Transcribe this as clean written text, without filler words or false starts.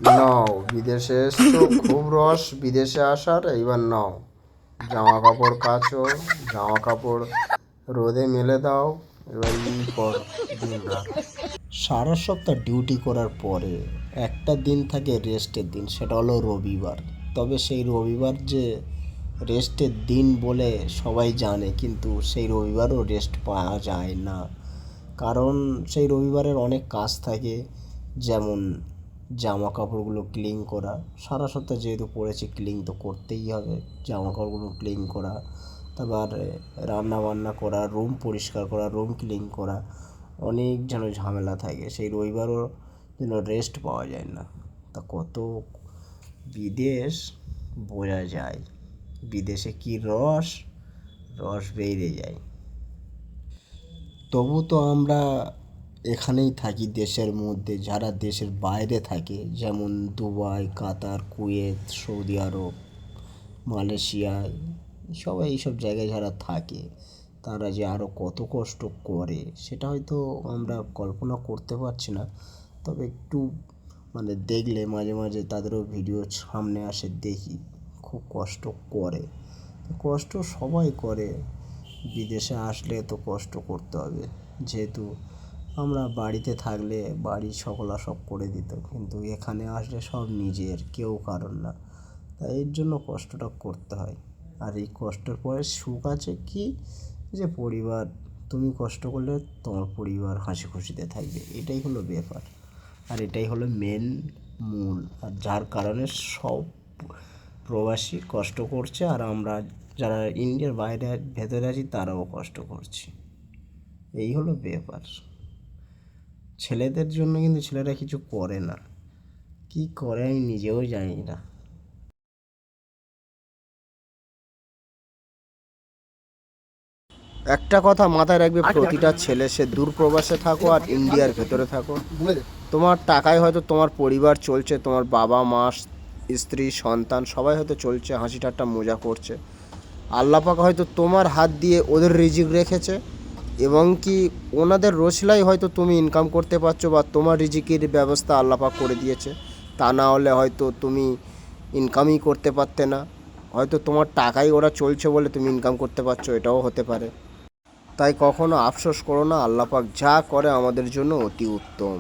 নাও, বিদেশে এসছো, খুব রস বিদেশে আসার, এইবার নাও। জামা কাপড় কাচো, জামা কাপড় রোদে মেলে দাও, এবার করো দিন রাত। সারা সপ্তাহ ডিউটি করার পরে একটা দিন থাকে রেস্টের দিন, সেটা হলো রবিবার। তবে সেই রবিবার যে রেস্টের দিন বলে সবাই জানে, কিন্তু সেই রবিবারও রেস্ট পাওয়া যায় না। কারণ সেই রবিবারের অনেক কাজ থাকে, যেমন জামা কাপড়গুলো ক্লিন করা। সারা সপ্তাহ যেহেতু পড়েছি, ক্লিন তো করতেই হবে। জামা কাপড়গুলো ক্লিন করা, তারপর রান্না বান্না করা, রুম পরিষ্কার করা, রুম ক্লিন করা, অনেক যেন ঝামেলা থাকে। সেই রবিবারও যেন রেস্ট পাওয়া যায় না। তা কত বিদেশ বোঝা যায়, বিদেশে কি রস, রস বেরিয়ে যায়। তবু তো আমরা এখানেই থাকি দেশের মধ্যে। যারা দেশের বাইরে থাকে, যেমন দুবাই, কাতার, কুয়েত, সৌদি আরব, মালয়েশিয়া, সবাই এইসব জায়গায় যারা থাকে, তারা যে আরও কত কষ্ট করে সেটা হয়তো আমরা কল্পনা করতে পারছি না। তবে একটু মানে দেখলে মাঝে মাঝে তাদেরও ভিডিও সামনে আসে, দেখি খুব কষ্ট করে। কষ্ট সবাই করে, বিদেশে আসলে তো কষ্ট করতে হবে। যেহেতু আমরা বাড়িতে থাকলে বাড়ির সকলা সব করে দিত, কিন্তু এখানে আসলে সব নিজের, কেউ কারণ না। তাই এর জন্য কষ্টটা করতে হয়। আর এই কষ্টের পরে সুখ আছে কি, যে পরিবার, তুমি কষ্ট করলে তোমার পরিবার হাসি খুশিতে থাকবে, এটাই হলো ব্যাপার। আর এটাই হলো মেন মূল, আর যার কারণে সব প্রবাসী কষ্ট করছে, আর আমরা যারা ইন্ডিয়ার বাইরে ভেতরে আছি তারাও কষ্ট করছি। এই হলো ব্যাপার। ছেলেদের জন্য কিন্তু ছেলেরা কিছু করে না, কি করে আমি নিজেও জানি না। একটা কথা মাথায় রাখবে, প্রতিটা ছেলে, সে দূর প্রবাসে থাকো আর ইন্ডিয়ার ভেতরে থাকো, তোমার টাকায় হয়তো তোমার পরিবার চলছে, তোমার বাবা মা, স্ত্রী, সন্তান সবাই হয়তো চলছে, হাসি ঠাট্টা মজা করছে। আল্লাহ পাক হয়তো তোমার হাত দিয়ে ওদের রিজিক রেখেছে, এবং কি ওনাদের রসিলাই হয়তো তুমি ইনকাম করতে পারছো, বা তোমার রিজিকের ব্যবস্থা আল্লাহ পাক করে দিয়েছে। তা না হলে হয়তো তুমি ইনকামই করতে পারতে না। হয়তো তোমার টাকাই ওরা চলছে বলে তুমি ইনকাম করতে পারছো, এটাও হতে পারে। তাই কখনো আফসোস করো না, আল্লাহ পাক যা করে আমাদের জন্য অতি উত্তম।